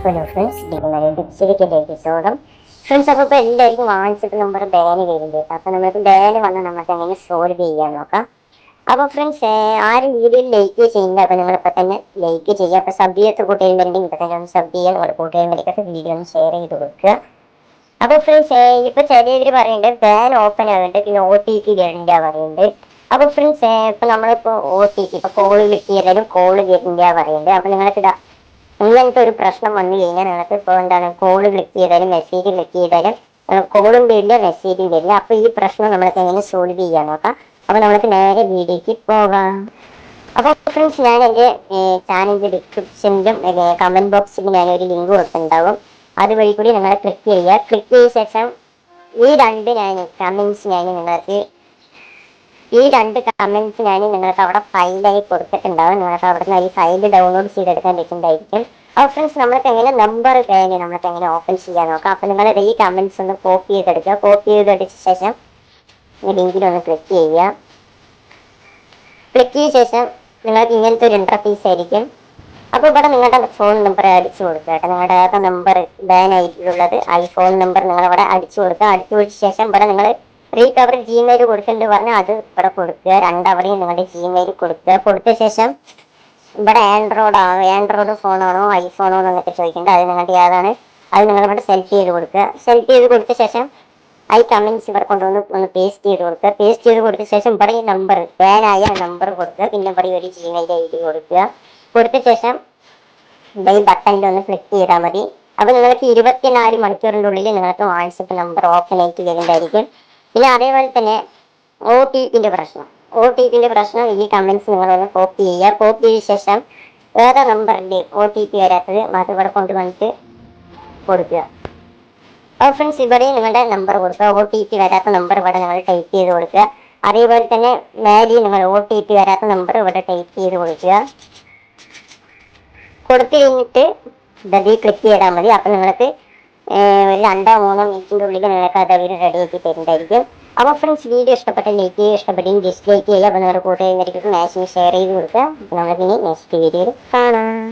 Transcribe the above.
Hello friends, ഡിപ്സിലേക്ക് സ്വാഗതം. Friends, അപ്പോൾ എല്ലാവർക്കും വാട്സപ്പ് നമ്പർ ബാന് വരുന്നുണ്ട്. അപ്പോൾ നമുക്ക് ബാന് വന്ന് നമുക്ക് എങ്ങനെ സോൾവ് ചെയ്യാൻ നോക്കാം. അപ്പോൾ ഫ്രണ്ട്സ്, ആരും വീഡിയോയിൽ ലൈക്ക് ചെയ്യുന്നില്ല. അപ്പോൾ നിങ്ങളിപ്പോൾ തന്നെ ലൈക്ക് ചെയ്യുക. അപ്പോൾ സബ് ചെയ്യാത്ത കൂട്ടുകാരുണ്ടെങ്കിൽ ഇപ്പോൾ തന്നെ ഒന്ന് സബ് ചെയ്യുക. നിങ്ങളുടെ കൂട്ടുകാരിലേക്കൊക്കെ വീഡിയോ ഒന്ന് ഷെയർ ചെയ്ത് കൊടുക്കുക. അപ്പോൾ ഫ്രണ്ട്സ്, ഇപ്പോൾ ചിലവർ പറയുന്നുണ്ട് ബാൻ ഓപ്പൺ ആകുന്നുണ്ട്, പിന്നെ OTP വരണ്ട പറയുന്നുണ്ട്. അപ്പോൾ ഫ്രണ്ട്സ്, ഇപ്പോൾ നമ്മളിപ്പോൾ OTP ഇപ്പോൾ കോള് കിട്ടിയാലും കോള് വരണ്ട പറയുന്നുണ്ട്. അപ്പോൾ നിങ്ങൾക്ക് ഇങ്ങനത്തെ ഒരു പ്രശ്നം വന്നു കഴിഞ്ഞാൽ നിങ്ങൾക്ക് ഇപ്പോൾ എന്താണ് കോള് ക്ലിക്ക് ചെയ്താലും മെസ്സേജ് ക്ലിക്ക് ചെയ്താലും കോളും വരില്ല, മെസ്സേജും വരില്ല. അപ്പോൾ ഈ പ്രശ്നം നമ്മൾക്ക് എങ്ങനെ സോൾവ് ചെയ്യാൻ നോക്കാം. അപ്പോൾ നമുക്ക് നേരെ വീഡിയോക്ക് പോകാം. അപ്പോൾ ഫ്രണ്ട്സ്, ഞാൻ എൻ്റെ ചാനലിൻ്റെ ഡിസ്ക്രിപ്ഷനിലും കമൻറ്റ് ബോക്സിലും ഞാനൊരു ലിങ്ക് കൊടുത്തിട്ടുണ്ടാവും. അതുവഴി കൂടി നിങ്ങൾ ക്ലിക്ക് ചെയ്യുക. ക്ലിക്ക് ചെയ്ത ശേഷം ഈ രണ്ട് കമൻറ്റ്സ് നിങ്ങൾക്ക് അവിടെ ഫയലായി കൊടുത്തിട്ടുണ്ടാവും. നിങ്ങൾക്ക് അവിടെ നിന്ന് ഈ ഫയൽ ഡൗൺലോഡ് ചെയ്തെടുക്കാൻ പറ്റുന്നതായിരിക്കും. അപ്പോൾ ഫ്രണ്ട്സ്, നമ്മൾക്ക് എങ്ങനെ നമ്പർ നമ്മൾക്ക് എങ്ങനെ ഓപ്പൺ ചെയ്യാൻ നോക്കാം. അപ്പോൾ നിങ്ങൾ ഈ കമൻറ്റ്സ് ഒന്ന് കോപ്പി ചെയ്തെടുക്കുക. കോപ്പി ചെയ്തെടുത്ത ശേഷം ഈ ലിങ്കിലൊന്ന് ക്ലിക്ക് ചെയ്യുക. ക്ലിക്ക് ചെയ്ത ശേഷം നിങ്ങൾക്ക് ഇങ്ങനത്തെ ഒരു ഇൻ്റർഫേസ് ആയിരിക്കും. അപ്പോൾ ഇവിടെ നിങ്ങളുടെ ഫോൺ നമ്പർ അടിച്ചു കൊടുക്കുക കേട്ടോ. നിങ്ങളുടെ ഏതാ നമ്പർ ബാൻ ആയിട്ടുള്ളത് ഈ ഫോൺ നമ്പർ നിങ്ങളിവിടെ അടിച്ചു കൊടുക്കുക. അടിച്ചു കൊടുത്ത ശേഷം ഇവിടെ നിങ്ങൾ റീകവർ ജിമെയിൽ കൊടുക്കുന്നുണ്ട് പറഞ്ഞാൽ അത് ഇവിടെ കൊടുക്കുക. രണ്ടവരെയും നിങ്ങളുടെ ജിമെയിൽ കൊടുക്കുക. കൊടുത്ത ശേഷം ഇവിടെ ആൻഡ്രോയിഡ് ഫോണാണോ ഐഫോണോ എന്നൊക്കെ ചോദിക്കേണ്ടത്. അത് നിങ്ങളുടെ ഏതാണ് അത് നിങ്ങളിവിടെ സെലക്ട് ചെയ്ത് കൊടുക്കുക. സെലക്ട് ചെയ്ത് കൊടുത്ത ശേഷം ഈ കമൻറ്റ്സ് ഇവിടെ കൊണ്ടുവന്ന് പേസ്റ്റ് ചെയ്ത് കൊടുക്കുക. പേസ്റ്റ് ചെയ്ത് കൊടുത്ത ശേഷം ഇവിടെ ഈ നമ്പർ ബാനായ നമ്പർ കൊടുക്കുക. പിന്നെ ഇവിടെ ഒരു ജിമെയിൽ ID കൊടുക്കുക. കൊടുത്ത ശേഷം ഈ ബട്ടണിൽ ഒന്ന് ക്ലിക്ക് ചെയ്താൽ മതി. അപ്പോൾ നിങ്ങൾക്ക് 24 മണിക്കൂറിൻ്റെ ഉള്ളിൽ നിങ്ങൾക്ക് വാട്സപ്പ് നമ്പർ ഓപ്പൺ ആയിട്ട് വരുന്നതായിരിക്കും. പിന്നെ അതേപോലെ തന്നെ OTPൻ്റെ പ്രശ്നം ഈ കമൻറ്റ്സ് നിങ്ങളൊന്ന് കോപ്പി ചെയ്യുക. കോപ്പി ചെയ്ത ശേഷം വേറെ നമ്പറിൻ്റെ OTP വരാത്തത് അത് ഇവിടെ കൊണ്ടുവന്നിട്ട് കൊടുക്കുക. അപ്പോൾ ഫ്രണ്ട്സ്, ഇവിടെ നിങ്ങളുടെ നമ്പർ കൊടുക്കുക. OTP വരാത്ത നമ്പർ ഇവിടെ നിങ്ങൾ ടൈപ്പ് ചെയ്ത് കൊടുക്കുക. അതേപോലെ തന്നെ മേലിൽ നിങ്ങൾ OTP വരാത്ത നമ്പർ ഇവിടെ ടൈപ്പ് ചെയ്ത് കൊടുക്കുക. കൊടുത്തു കഴിഞ്ഞിട്ട് ഇതീ ക്ലിക്ക് ചെയ്താൽ മതി. അപ്പോൾ നിങ്ങൾക്ക് ഒരു 2-3 മിനിറ്റിൻ്റെ ഉള്ളിൽ നിങ്ങൾക്ക് അത് അവർ റെഡിയാക്കി തരുന്നതായിരിക്കും. അപ്പോൾ ഫ്രണ്ട്സ്, വീഡിയോ ഇഷ്ടപ്പെട്ട ലൈക്ക് ചെയ്യുക, ഇഷ്ടപ്പെട്ടെങ്കിൽ ഡിസ്ലൈക്ക് ചെയ്യുക. അപ്പോൾ നിങ്ങളുടെ കൂട്ടുകാരിലേക്ക് മാക്സിമം ഷെയർ ചെയ്ത് കൊടുക്കുക. നമുക്കിനി നെക്സ്റ്റ് വീഡിയോയിൽ കാണാം.